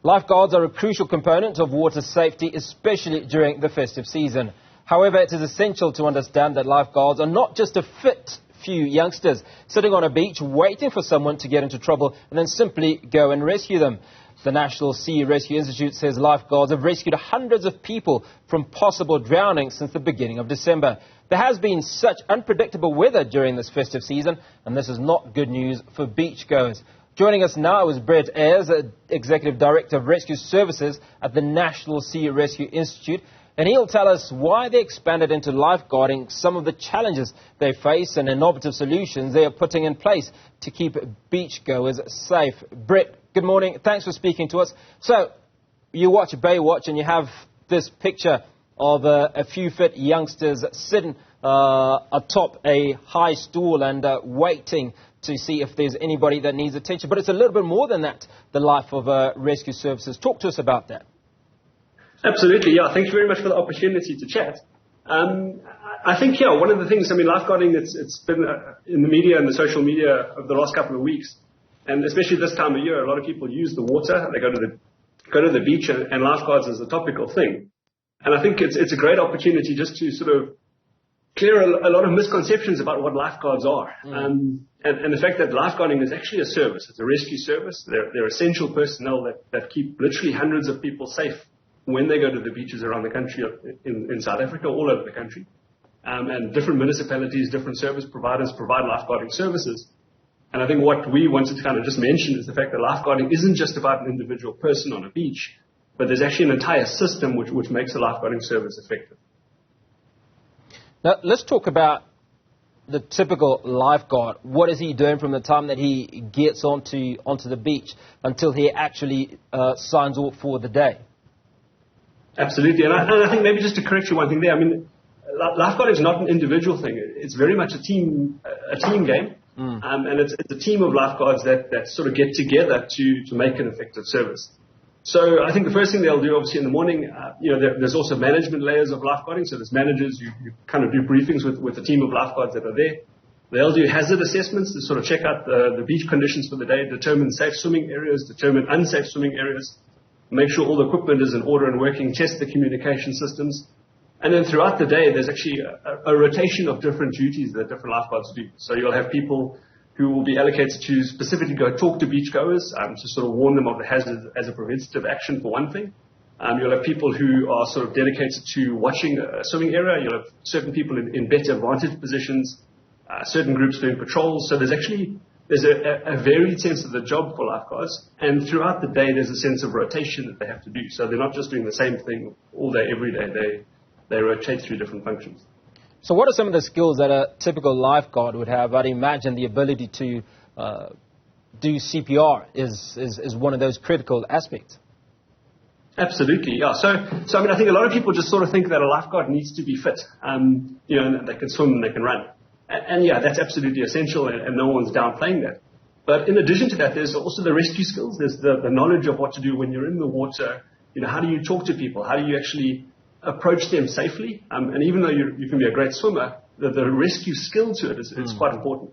Lifeguards are a crucial component of water safety, especially during the festive season. However, it is essential to understand that lifeguards are not just a fit few youngsters sitting on a beach waiting for someone to get into trouble and then simply go and rescue them. The National Sea Rescue Institute says lifeguards have rescued hundreds of people from possible drowning since the beginning of December. There has been such unpredictable weather during this festive season, and this is not good news for beachgoers. Joining us now is Ayres, Executive Director of Rescue Services at the National Sea Rescue Institute, and he'll tell us why they expanded into lifeguarding, some of the challenges they face and innovative solutions they are putting in place to keep beachgoers safe. Brett, good morning. Thanks for speaking to us. So, you watch Baywatch and you have this picture of a few fit youngsters sitting atop a high stool and waiting to see if there's anybody that needs attention. But it's a little bit more than that, the life of rescue services. Talk to us about that. Absolutely, yeah. Thank you very much for the opportunity to chat. I think, yeah, one of the things, lifeguarding, it's been in the media and the social media over the last couple of weeks, and especially this time of year, a lot of people use the water. They go to the beach, and lifeguards is a topical thing. And I think it's a great opportunity just to sort of clear a lot of misconceptions about what lifeguards are. And the fact that lifeguarding is actually a service. It's a rescue service. They're essential personnel that keep literally hundreds of people safe when they go to the beaches around the country, in South Africa, all over the country. And different municipalities, different service providers provide lifeguarding services. And I think what we wanted to kind of just mention is the fact that lifeguarding isn't just about an individual person on a beach, but there's actually an entire system which makes a lifeguarding service effective. Now, let's talk about the typical lifeguard. What is he doing from the time that he gets onto the beach until he actually signs off for the day? Absolutely. And I think maybe just to correct you one thing there, lifeguarding is not an individual thing. It's very much a team game. And it's a team of lifeguards that sort of get together to make an effective service. So I think the first thing they'll do, obviously, in the morning, there's also management layers of lifeguarding. So there's managers, you kind of do briefings with a team of lifeguards that are there. They'll do hazard assessments to sort of check out the beach conditions for the day, determine safe swimming areas, determine unsafe swimming areas, make sure all the equipment is in order and working, test the communication systems. And then throughout the day, there's actually a rotation of different duties that different lifeguards do. So you'll have people who will be allocated to specifically go talk to beachgoers to sort of warn them of the hazards as a preventative action, for one thing. You'll have people who are sort of dedicated to watching a swimming area. You'll have certain people in better vantage positions, certain groups doing patrols. So there's a varied sense of the job for lifeguards. And throughout the day, there's a sense of rotation that they have to do. So they're not just doing the same thing all day, every day. They rotate through different functions. So what are some of the skills that a typical lifeguard would have? I'd imagine the ability to do CPR is one of those critical aspects. Absolutely, yeah. So I think a lot of people just sort of think that a lifeguard needs to be fit. They can swim and they can run. And yeah, that's absolutely essential, and no one's downplaying that. But in addition to that, there's also the rescue skills. There's the knowledge of what to do when you're in the water. How do you talk to people? How do you actually approach them safely? And even though you can be a great swimmer, the rescue skill to it is quite important.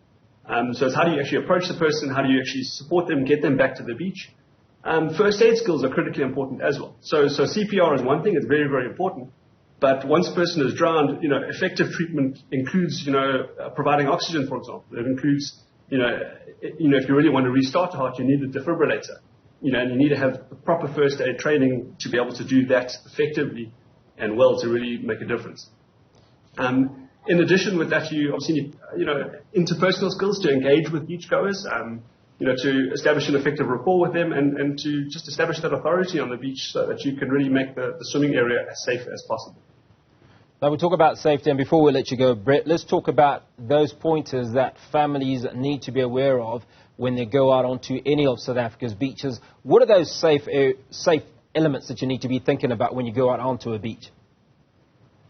So it's how do you actually approach the person? How do you actually support them, get them back to the beach? First aid skills are critically important as well. So CPR is one thing. It's very, very important. But once a person is drowned, effective treatment includes, providing oxygen, for example. It includes, if you really want to restart a heart, you need a defibrillator. And you need to have proper first aid training to be able to do that effectively and well to really make a difference. In addition with that, you obviously need, interpersonal skills to engage with beachgoers, to establish an effective rapport with them and to just establish that authority on the beach so that you can really make the swimming area as safe as possible. Now we talk about safety, and before we let you go, Brett, let's talk about those pointers that families need to be aware of when they go out onto any of South Africa's beaches. What are those safe elements that you need to be thinking about when you go out onto a beach?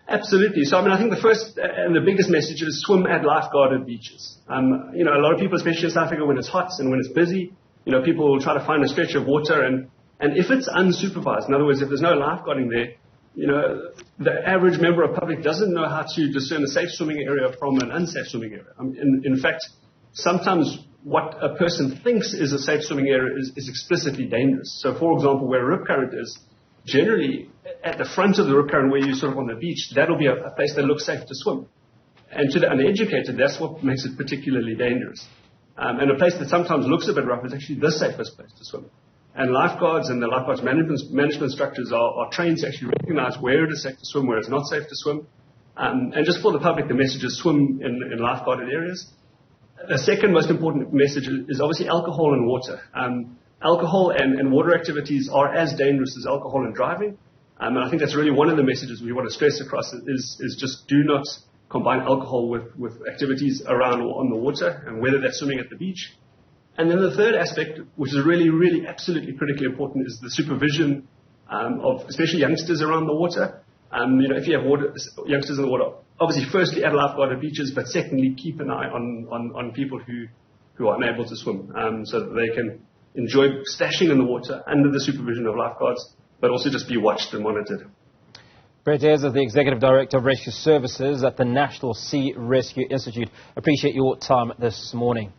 Absolutely. So, I think the first and the biggest message is swim at lifeguarded beaches. A lot of people, especially in South Africa, when it's hot and when it's busy, people will try to find a stretch of water, and if it's unsupervised, in other words, if there's no lifeguarding there, the average member of public doesn't know how to discern a safe swimming area from an unsafe swimming area. In fact, sometimes what a person thinks is a safe swimming area is explicitly dangerous. So, for example, where a rip current is, generally at the front of the rip current where you're sort of on the beach, that'll be a place that looks safe to swim. And to the uneducated, that's what makes it particularly dangerous. And a place that sometimes looks a bit rough is actually the safest place to swim. And lifeguards and the lifeguards management structures are trained to actually recognize where it is safe to swim, where it's not safe to swim. And just for the public, the message is swim in lifeguarded areas. The second most important message is obviously alcohol and water. Alcohol and water activities are as dangerous as alcohol and driving. And I think that's really one of the messages we want to stress across is just do not combine alcohol with activities around or on the water, and whether that's swimming at the beach. And then the third aspect, which is really, really absolutely critically important, is the supervision of especially youngsters around the water. If you have youngsters in the water, obviously firstly at lifeguarded beaches, but secondly keep an eye on people who are unable to swim, so that they can enjoy splashing in the water under the supervision of lifeguards, but also just be watched and monitored. Brett Ayres is the Executive Director of Rescue Services at the National Sea Rescue Institute. Appreciate your time this morning.